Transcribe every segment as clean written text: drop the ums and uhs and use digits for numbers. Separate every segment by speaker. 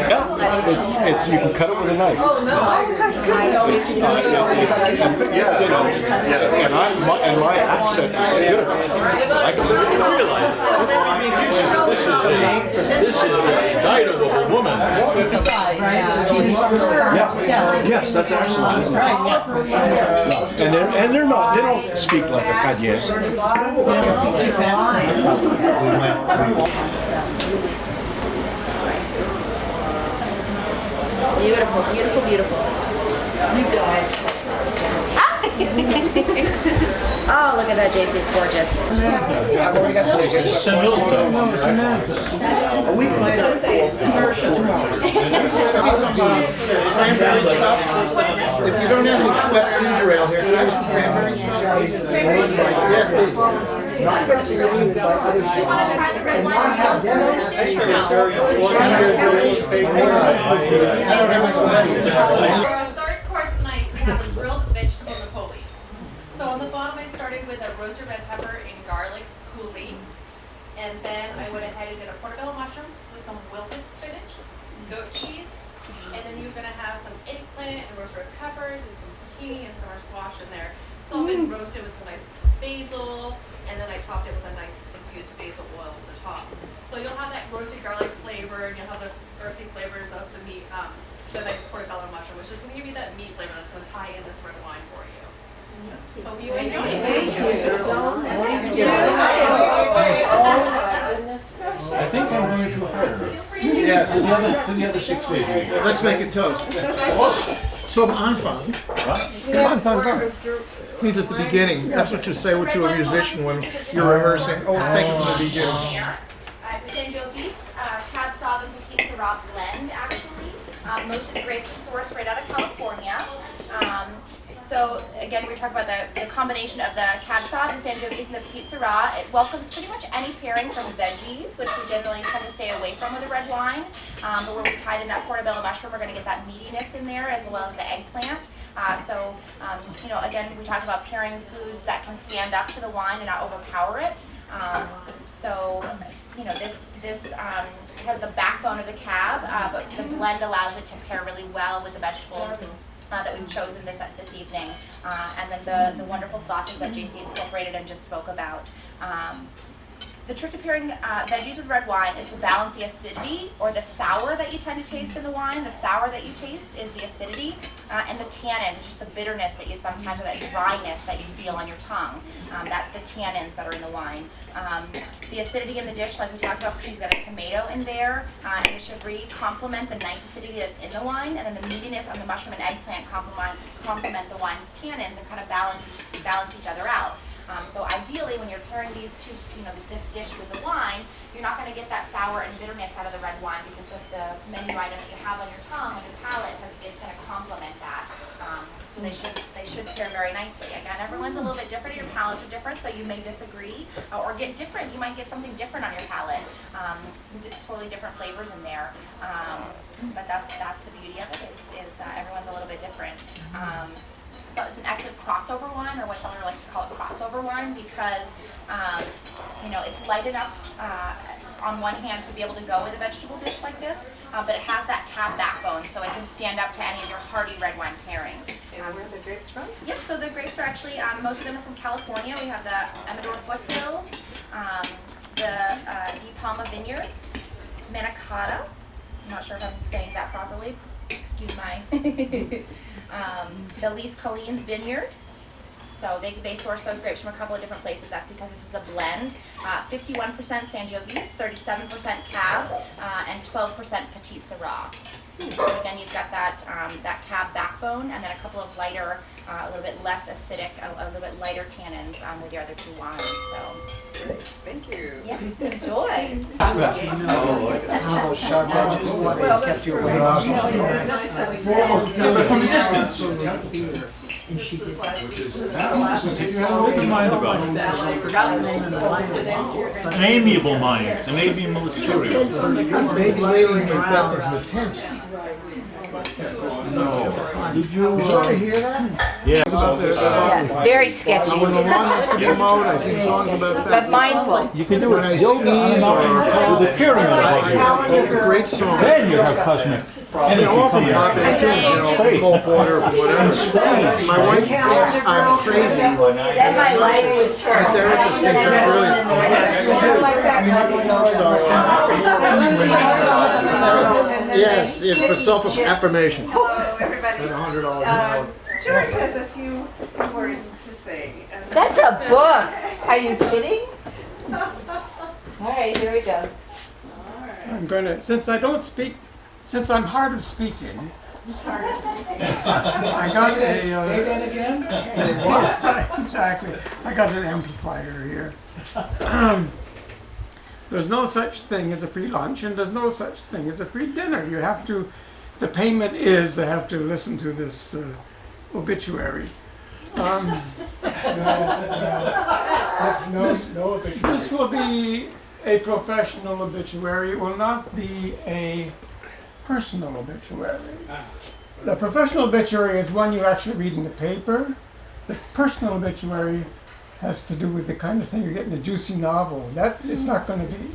Speaker 1: Yeah, it's you can cut it with a knife. And my accent is good. I can realize this is the title of a woman. Yeah. Yes, that's excellent. And they're not. They don't speak like a Cagnès.
Speaker 2: Beautiful, beautiful, beautiful. You guys. Oh, look at that, JC, it's gorgeous.
Speaker 3: A week later, if you don't have any Schweppes ginger ale here, can I have some cranberry sauce? Yeah, please.
Speaker 4: Third course tonight, we have a grilled vegetable napoli. So on the bottom, I started with a roasted red pepper and garlic coulis, and then I went ahead and did a portobello mushroom with some wilted spinach, goat cheese, and then you're gonna have some eggplant and roasted red peppers and some zucchini and summer squash in there. It's all been roasted with some nice basil, and then I topped it with a nice infused basil oil at the top. So you'll have that roasted garlic flavor, and you'll have the earthy flavors of the meat, the nice portobello mushroom, which is going to give you that meat flavor that's going to tie in this red wine for you. So, hope you enjoy it. Thank you so much.
Speaker 5: I think I'm going to hire.
Speaker 3: Yes.
Speaker 5: For the other 6 days.
Speaker 3: Let's make a toast. So Anfang means at the beginning. That's what you say to a musician when you're rehearsing. Oh, thank you for the beginning.
Speaker 2: It's a Sangiovese Cab Sauv and Petite Syrah blend, actually. Most of the grapes are sourced right out of California. So again, we're talking about the combination of the Cab Sauv, the Sangiovese, and the Petite Syrah. It welcomes pretty much any pairing from veggies, which we generally tend to stay away from with a red wine. But where we tied in that portobello mushroom, we're going to get that meatiness in there as well as the eggplant. Again, we talked about pairing foods that can stand up to the wine and not overpower it. This has the backbone of the cab, but the blend allows it to pair really well with the vegetables that we've chosen this evening, and then the wonderful sauces that JC incorporated and just spoke about. The trick to pairing veggies with red wine is to balance the acidity or the sour that you tend to taste in the wine. The sour that you taste is the acidity, and the tannins, just the bitterness that you sometimes, or that dryness that you feel on your tongue. That's the tannins that are in the wine. The acidity in the dish, like we talked about, she's got a tomato in there, and it should really complement the nice acidity that's in the wine, and then the meatiness on the mushroom and eggplant complement the wine's tannins and kind of balance each other out. So ideally, when you're pairing these two, this dish with the wine, you're not going to get that sour and bitterness out of the red wine, because the menu item that you have on your tongue, on your palate, is going to complement that. So they should pair very nicely. Again, everyone's a little bit different. Your palates are different, so you may disagree or get different. You might get something different on your palate, some totally different flavors in there. But that's the beauty of it. Is everyone's a little bit different. So it's an excellent crossover wine, or what someone likes to call it crossover wine, because it's light enough on one hand to be able to go with a vegetable dish like this, but it has that cab backbone, so it can stand up to any of your hearty red wine pairings.
Speaker 6: And where are the grapes from?
Speaker 2: Yep, so the grapes are actually, most of them are from California. We have the Amador foothills, the De Palma vineyards, Manicata. I'm not sure if I'm saying that properly. Excuse my... the Lise Colleen's vineyard. So they source those grapes from a couple of different places. That's because this is a blend. 51% Sangiovese, 37% Cab, and 12% Petite Syrah. So again, you've got that Cab backbone, and then a couple of lighter, a little bit less acidic, a little bit lighter tannins with your other two wines. So.
Speaker 6: Great, thank you.
Speaker 2: Yes, enjoy.
Speaker 5: But from a distance. If you had an open mind about it, an amiable mind, an amiable material.
Speaker 3: Maybe later in Macbeth of Mackenzie.
Speaker 5: Did you,
Speaker 3: Did you hear that?
Speaker 1: Yeah.
Speaker 2: Yeah, very sketchy,
Speaker 3: When the lawn has to come out, I sing songs about that.
Speaker 2: but mindful.
Speaker 5: you can do
Speaker 3: When I
Speaker 5: it
Speaker 3: sneeze or cough,
Speaker 5: with the pyramid.
Speaker 3: great song.
Speaker 5: Then you have cosmic energy
Speaker 3: All from
Speaker 5: coming out.
Speaker 3: popular tunes, you know, from Cole Porter, from whatever. My wife thinks I'm crazy.
Speaker 2: Then my life would
Speaker 3: My therapist thinks I'm brilliant. So, yes, it's for self-affirmation.
Speaker 6: Hello, everybody.
Speaker 3: At $100 an hour.
Speaker 6: George has a few words to say.
Speaker 2: That's a book. Are you kidding? All right, here we go.
Speaker 7: I'm going to, since since I'm hard of speaking, I got a... Say that again? Exactly. I got an amplifier here. There's no such thing as a free lunch, and there's no such thing as a free dinner. You have to, the payment is to have to listen to this obituary. This will be a professional obituary. It will not be a personal obituary. The professional obituary is one you actually read in the paper. The personal obituary has to do with the kind of thing you get in a juicy novel. That it's not going to be.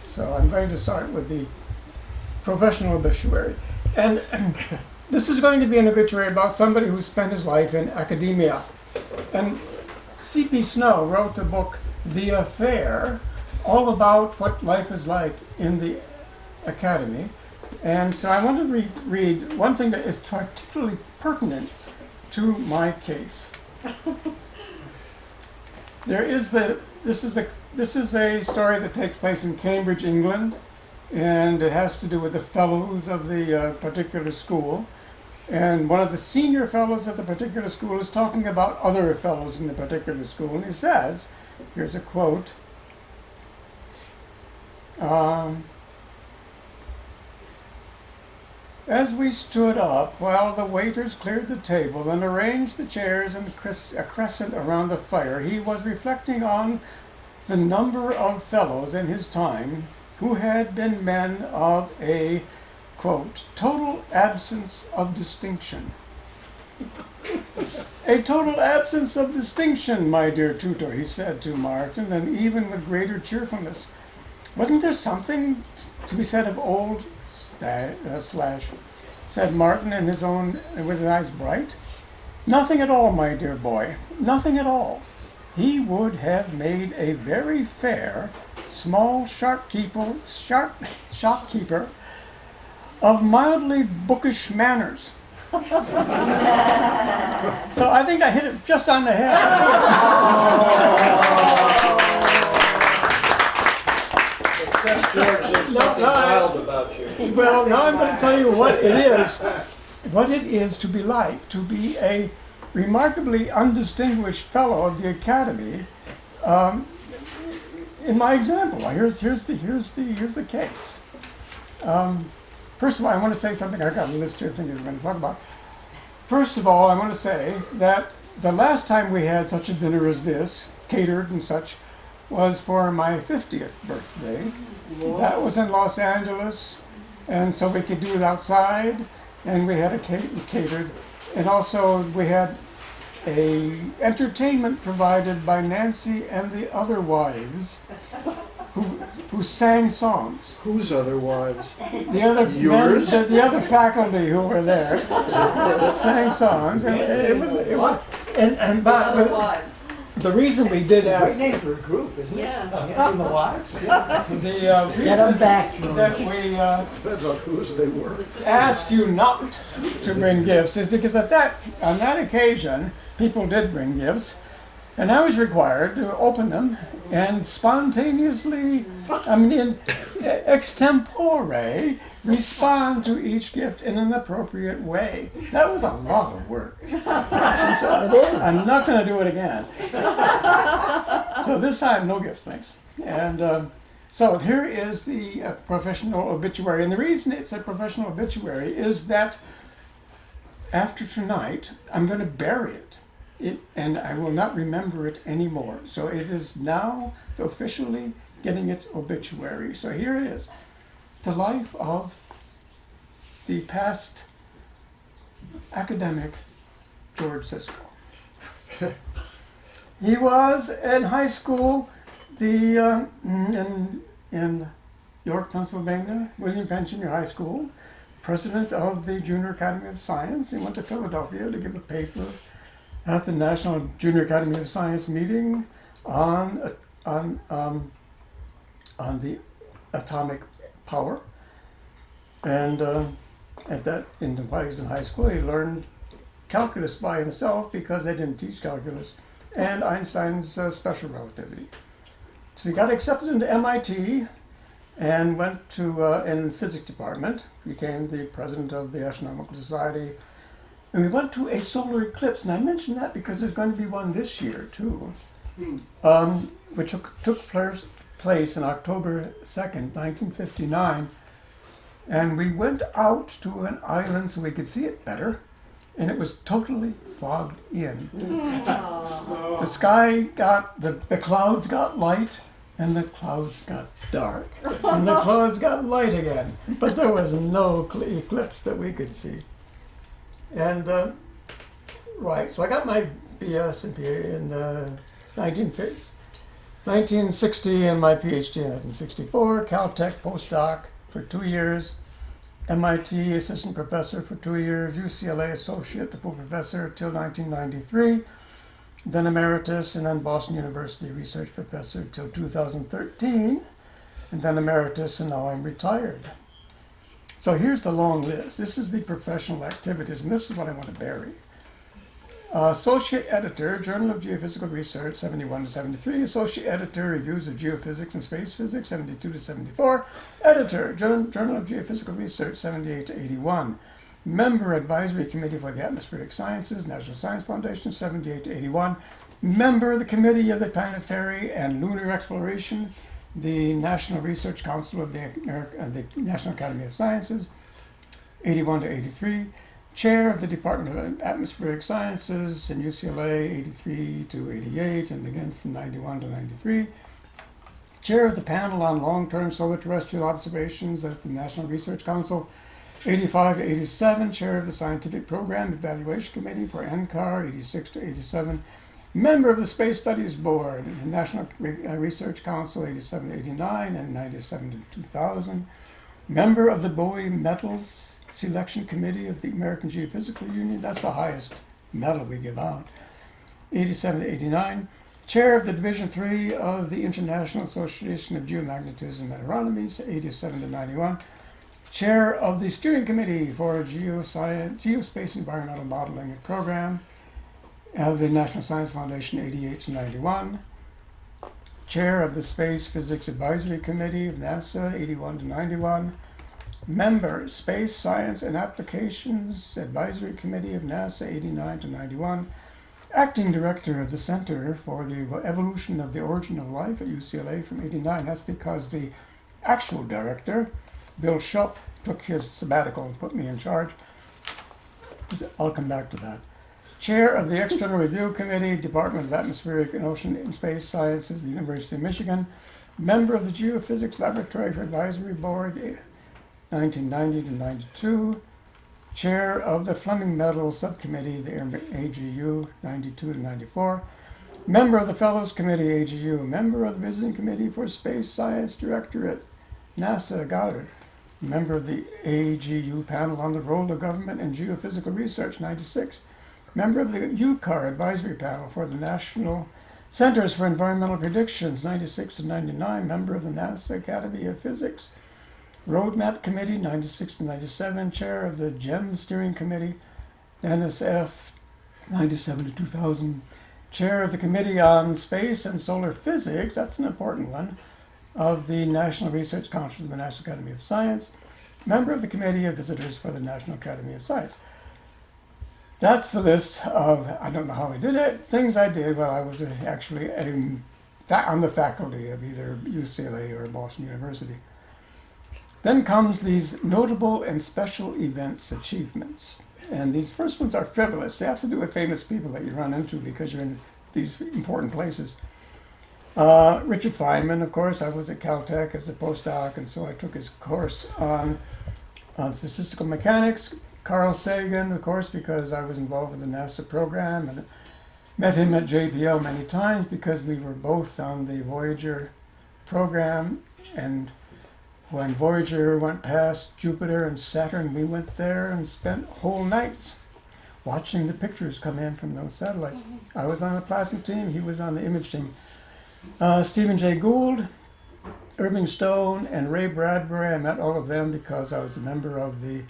Speaker 7: So I'm going to start with the professional obituary. And this is going to be an obituary about somebody who spent his life in academia. And C.P. Snow wrote the book The Affair, all about what life is like in the academy. And so I want to read one thing that is particularly pertinent to my case. This is a story that takes place in Cambridge, England, and it has to do with the fellows of the particular school. And one of the senior fellows at the particular school is talking about other fellows in the particular school, and he says, here's a quote, as we stood up while the waiters cleared the table and arranged the chairs in a crescent around the fire, he was reflecting on the number of fellows in his time who had been men of a, quote, total absence of distinction. A total absence of distinction, my dear tutor, he said to Martin, and even with greater cheerfulness. Wasn't there something to be said of old Slash, said Martin in his own, with his eyes bright. Nothing at all, my dear boy, nothing at all. He would have made a very fair, small shopkeeper of mildly bookish manners. So I think I hit it just on the head.
Speaker 8: Except George, there's something wild about you.
Speaker 7: Well, now I'm going to tell you what it is to be like, to be a remarkably undistinguished fellow of the academy. In my example, here's the case. First of all, I want to say something. I got a list here of things we're going to talk about. First of all, I want to say that the last time we had such a dinner as this, catered and such, was for my 50th birthday. That was in Los Angeles, and so we could do it outside, and we had a catered, and also we had a entertainment provided by Nancy and the other wives, who sang songs.
Speaker 3: Whose other wives?
Speaker 7: The other
Speaker 3: Yours?
Speaker 7: the other faculty who were there sang songs, and it was and but the reason we did
Speaker 8: Great
Speaker 7: ask
Speaker 8: name for a group, isn't it?
Speaker 6: Yeah.
Speaker 8: Nancy and the Wives.
Speaker 7: the reason that we
Speaker 3: Depends on whose they were.
Speaker 7: asked you not to bring gifts is because on that occasion people did bring gifts, and I was required to open them and spontaneously, in extempore, respond to each gift in an appropriate way. That was a lot of work. I'm not going to do it again. So this time, no gifts, thanks. And so here is the professional obituary. And the reason it's a professional obituary is that after tonight, I'm going to bury it. And I will not remember it anymore. So it is now officially getting its obituary. So here it is. The life of the past academic George Siscoe. He was in high school, in York, Pennsylvania, William Penn Junior High School, president of the Junior Academy of Science. He went to Philadelphia to give a paper at the National Junior Academy of Science meeting on the atomic power. And while he was in high school, he learned calculus by himself because they didn't teach calculus, and Einstein's special relativity. So he got accepted into MIT and went to in physics department, became the president of the Astronomical Society, and we went to a solar eclipse. And I mention that because there's going to be one this year too, which took place in October 2nd, 1959. And we went out to an island so we could see it better, and it was totally fogged in. The sky the clouds got light, and the clouds got dark, and the clouds got light again. But there was no eclipse that we could see. And right, so I got my BS in 1960 and my PhD in 1964, Caltech postdoc for 2 years, MIT assistant professor for 2 years, UCLA associate to full professor till 1993, then emeritus, and then Boston University research professor till 2013, and then emeritus, and now I'm retired. So here's the long list. This is the professional activities, and this is what I want to bury. Associate editor, Journal of Geophysical Research, 71 to 73. Associate editor, Reviews of Geophysics and Space Physics, 72 to 74. Editor, Journal of Geophysical Research, 78 to 81. Member Advisory Committee for the Atmospheric Sciences, National Science Foundation, 78 to 81. Member of the Committee of the Planetary and Lunar Exploration, the National Research Council of the National Academy of Sciences, 81 to 83. Chair of the Department of Atmospheric Sciences in UCLA, 83 to 88, and again from 91 to 93. Chair of the Panel on Long-Term Solar Terrestrial Observations at the National Research Council, 85 to 87. Chair of the Scientific Program Evaluation Committee for NCAR, 86 to 87. Member of the Space Studies Board, National Research Council, 87 to 89, and 97 to 2000. Member of the Bowie Metals Selection Committee of the American Geophysical Union, that's the highest medal we give out, 87 to 89. Chair of the Division 3 of the International Association of Geomagnetism and Aeronomies, 87 to 91. Chair of the Steering Committee for Geospace Environmental Modeling and Program of the National Science Foundation, 88 to 91. Chair of the Space Physics Advisory Committee of NASA, 81 to 91. Member, Space Science and Applications Advisory Committee of NASA, 89 to 91. Acting Director of the Center for the Evolution of the Origin of Life at UCLA from 89. That's because the actual director, Bill Schupp, took his sabbatical and put me in charge. I'll come back to that. Chair of the External Review Committee, Department of Atmospheric and Ocean and Space Sciences, the University of Michigan. Member of the Geophysics Laboratory for Advisory Board, 1990 to 92. Chair of the Fleming Medal Subcommittee, the AGU, 92 to 94. Member of the Fellows Committee, AGU. Member of the Visiting Committee for Space Science Directorate, NASA, Goddard. Member of the AGU Panel on the Role of Government in Geophysical Research, 96. Member of the UCAR Advisory Panel for the National Centers for Environmental Predictions, 96 to 99. Member of the NASA Academy of Physics Roadmap Committee, 96 to 97. Chair of the GEM Steering Committee, NSF, 97 to 2000. Chair of the Committee on Space and Solar Physics, that's an important one, of the National Research Council of the National Academy of Science. Member of the Committee of Visitors for the National Academy of Science. That's the list of, I don't know how I did it, things I did while I was actually on the faculty of either UCLA or Boston University. Then comes these notable and special events achievements. And these first ones are frivolous. They have to do with famous people that you run into because you're in these important places. Richard Feynman, of course, I was at Caltech as a postdoc, and so I took his course on statistical mechanics. Carl Sagan, of course, because I was involved with the NASA program, and met him at JPL many times because we were both on the Voyager program. And when Voyager went past Jupiter and Saturn, we went there and spent whole nights watching the pictures come in from those satellites. I was on the plasma team, he was on the image team. Stephen Jay Gould, Irving Stone, and Ray Bradbury, I met all of them because I was a member of the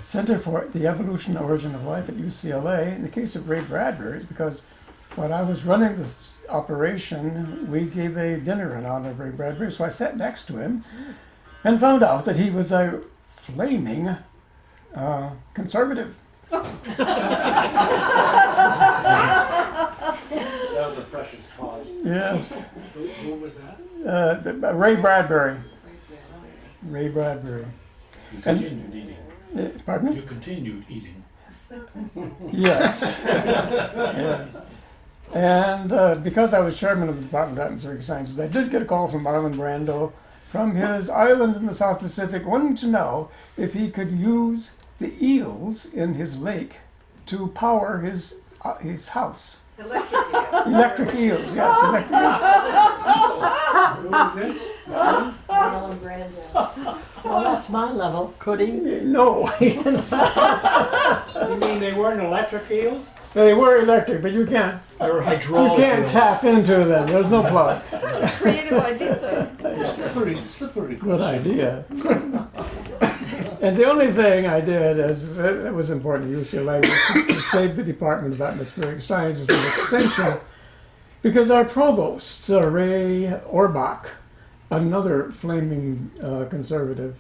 Speaker 7: Center for the Evolution and Origin of Life at UCLA. In the case of Ray Bradbury, it's because when I was running this operation, we gave a dinner in honor of Ray Bradbury, so I sat next to him and found out that he was a flaming conservative.
Speaker 3: That was a precious cause.
Speaker 7: Yes.
Speaker 5: Who was that?
Speaker 7: Ray Bradbury. Ray Bradbury.
Speaker 5: You continued eating.
Speaker 7: Pardon me?
Speaker 5: You continued eating.
Speaker 7: Yes. Yes. And because I was chairman of the Department of Atmospheric Sciences, I did get a call from Marlon Brando from his island in the South Pacific wanting to know if he could use the eels in his lake to power his house.
Speaker 6: Electric eels.
Speaker 7: Electric eels, yes, electric eels.
Speaker 3: Who was this?
Speaker 9: Marlon Brando. Well, that's my level. Could he?
Speaker 7: No,
Speaker 3: You mean they weren't electric eels?
Speaker 7: they were electric, but you can't tap into them. There's no plug.
Speaker 6: Creative idea though.
Speaker 5: Slippery.
Speaker 7: Good idea. And the only thing I did, as it was important to UCLA, was to save the Department of Atmospheric Sciences from extinction, because our provost, Ray Orbach, another flaming conservative,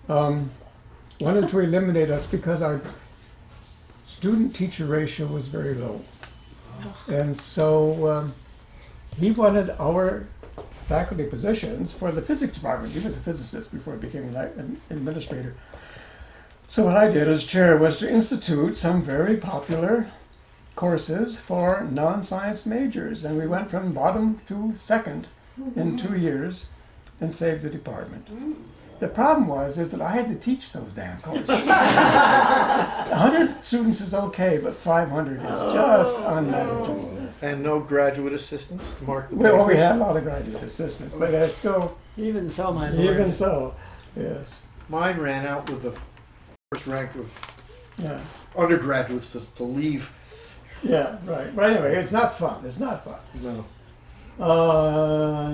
Speaker 7: wanted to eliminate us because our student-teacher ratio was very low. And so he wanted our faculty positions for the physics department. He was a physicist before he became an administrator. So what I did as chair was to institute some very popular courses for non-science majors, and we went from bottom to second in 2 years and saved the department. The problem is that I had to teach those damn courses. 100 students is okay, but 500 is just unmanageable.
Speaker 3: And no graduate assistants to mark the papers?
Speaker 7: Well, we had a lot of graduate assistants, but there's still,
Speaker 9: Even so, my lord.
Speaker 7: even so, yes,
Speaker 3: Mine ran out with the first rank of
Speaker 7: yeah,
Speaker 3: undergraduates to leave.
Speaker 7: yeah, right. But anyway, it's not fun. It's not fun.
Speaker 3: No.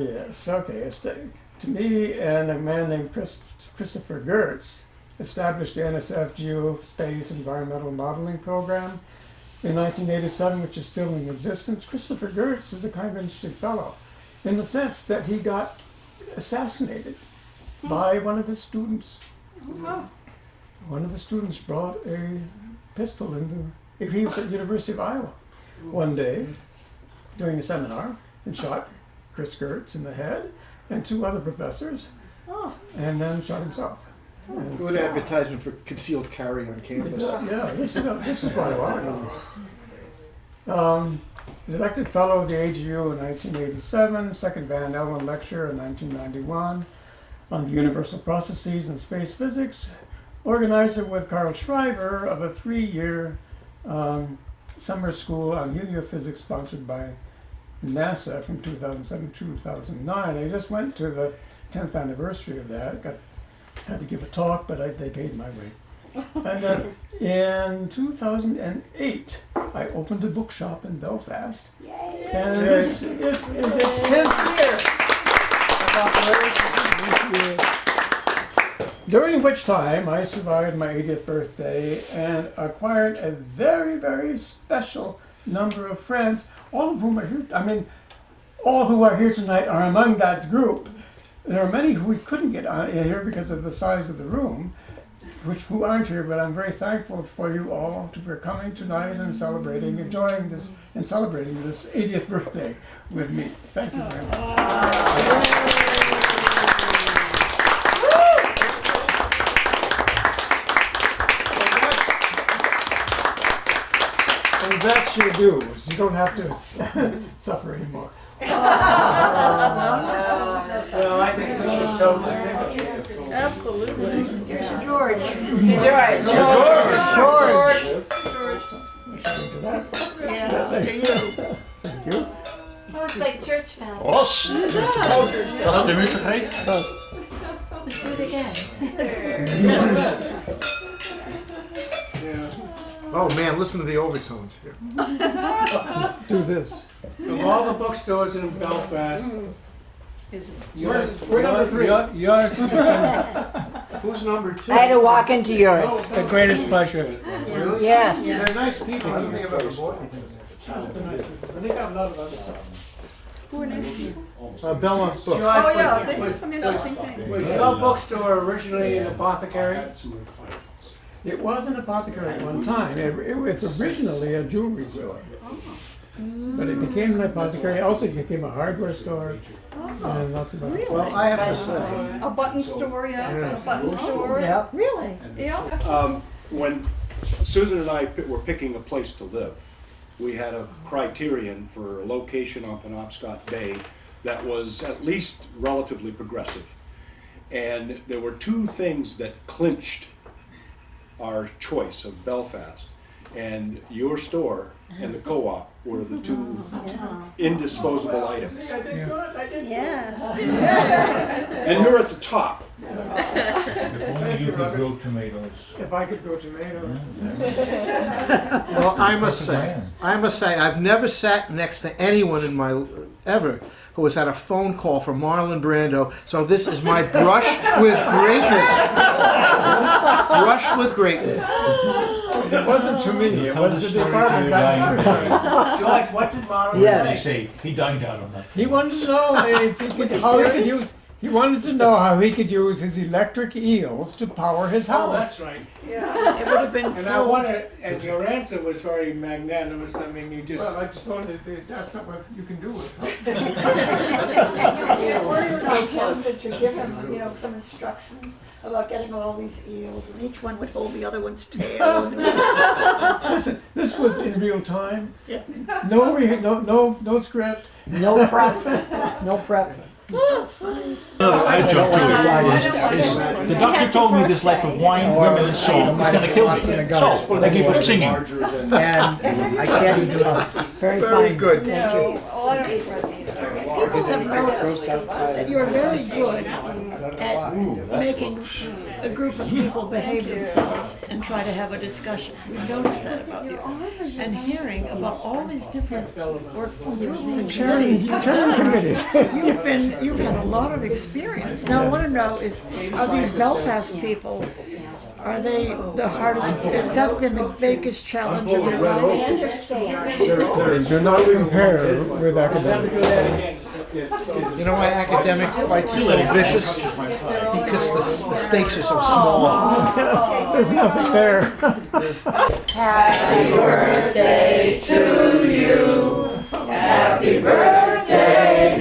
Speaker 7: Yes, okay. It's to me and a man named Christopher Gertz established the NSF Geospace Environmental Modeling Program in 1987, which is still in existence. Christopher Gertz is a kind of interesting fellow in the sense that he got assassinated by one of his students. One of his students brought a pistol into, he was at the University of Iowa one day doing a seminar and shot Chris Gertz in the head and 2 other professors, and then shot himself. And
Speaker 3: Good advertisement for concealed carry on campus.
Speaker 7: yeah, this is quite a while ago. Elected fellow of the AGU in 1987, second Van Allen lecture in 1991 on the universal processes in space physics, organizer with Carl Schreiber of a 3-year summer school on heliophysics sponsored by NASA from 2007 to 2009. I just went to the 10th anniversary of that. Had to give a talk, but they paid my way. And then in 2008, I opened a bookshop in Belfast. Yay. And this is its 10th year. During which time I survived my 80th birthday and acquired a very, very special number of friends, all of whom are here. I mean, all who are here tonight are among that group. There are many who we couldn't get here because of the size of the room, who aren't here, but I'm very thankful for you all for coming tonight and celebrating, enjoying this, and celebrating this 80th birthday with me. Thank you very much. And that's your dues. You don't have to suffer anymore.
Speaker 8: So I think we should totally.
Speaker 6: Absolutely.
Speaker 9: Here's your George.
Speaker 6: George. Yeah.
Speaker 7: Thank you.
Speaker 10: Oh, it's like church bells.
Speaker 5: Os! Dat is de muziek, hè?
Speaker 10: Let's do it again.
Speaker 3: Oh man, listen to the overtones here.
Speaker 7: Do this.
Speaker 8: Of all the bookstores in Belfast, yours,
Speaker 7: We're number 3.
Speaker 8: yours is
Speaker 3: Who's number 2?
Speaker 9: I had to walk into yours.
Speaker 8: the greatest pleasure.
Speaker 3: Really?
Speaker 9: Yes.
Speaker 3: They're nice people. I don't think I've ever bought anything.
Speaker 7: I think I've loved other stuff.
Speaker 3: Bellont's books.
Speaker 6: Oh, yeah, they do some interesting things.
Speaker 8: Was your bookstore originally an apothecary?
Speaker 7: It was an apothecary at one time. It's originally a jewelry store. But it became an apothecary. Also, it became a hardware store. And lots of other.
Speaker 3: Well, I have to say,
Speaker 6: A button store, yeah, a button store.
Speaker 9: Yep. Really?
Speaker 6: Yeah.
Speaker 1: When Susan and I were picking a place to live, we had a criterion for a location on Penobscot Bay that was at least relatively progressive. And there were 2 things that clinched our choice of Belfast. And your store and the co-op were the 2 indisposable items.
Speaker 10: Yeah.
Speaker 1: And you're at the top.
Speaker 5: If only you could grow tomatoes.
Speaker 7: If I could grow tomatoes.
Speaker 3: well, I must say, I've never sat next to anyone in my ever who has had a phone call from Marlon Brando. So this is my brush with greatness. Brush with greatness.
Speaker 7: It wasn't to me. It was the department back there.
Speaker 8: George, what did Marlon
Speaker 5: They
Speaker 8: say?
Speaker 5: say he dined out on that.
Speaker 7: He wanted to know if he could, how he could use. He wanted to know how he could use his electric eels to power his
Speaker 8: Oh,
Speaker 7: house.
Speaker 8: that's right.
Speaker 6: Yeah.
Speaker 9: It would have been
Speaker 8: And I
Speaker 9: so.
Speaker 8: wanted, and your answer was very magnanimous. I mean, you just.
Speaker 7: Well, I just told him that that's not what you can do with it.
Speaker 9: We're not tempted to give him, some instructions about getting all these eels, and each one would hold the other one's tail.
Speaker 7: Listen, this was in real time.
Speaker 9: Yeah.
Speaker 7: No script.
Speaker 9: No prep. No prep.
Speaker 5: I jumped to it. The doctor told me this life of wine, women, and song is going to kill me. So I gave up singing.
Speaker 3: And
Speaker 9: I can't tell. Very fine.
Speaker 3: good.
Speaker 9: Thank you.
Speaker 6: Oh, I don't eat red meat.
Speaker 9: People have noticed that you're very good at making a group of people behave themselves and try to have a discussion. We've noticed that about you. And hearing about all these different work groups and charities
Speaker 7: Charity committees.
Speaker 9: you've had a lot of experience. Now I want to know are these Belfast people, are they the hardest, has that been the biggest challenge of your life?
Speaker 10: I understand.
Speaker 7: Do not compare with academics.
Speaker 3: You know why academic fights are so vicious? Because the stakes are so small.
Speaker 7: There's nothing there.
Speaker 10: Happy birthday to you. Happy birthday,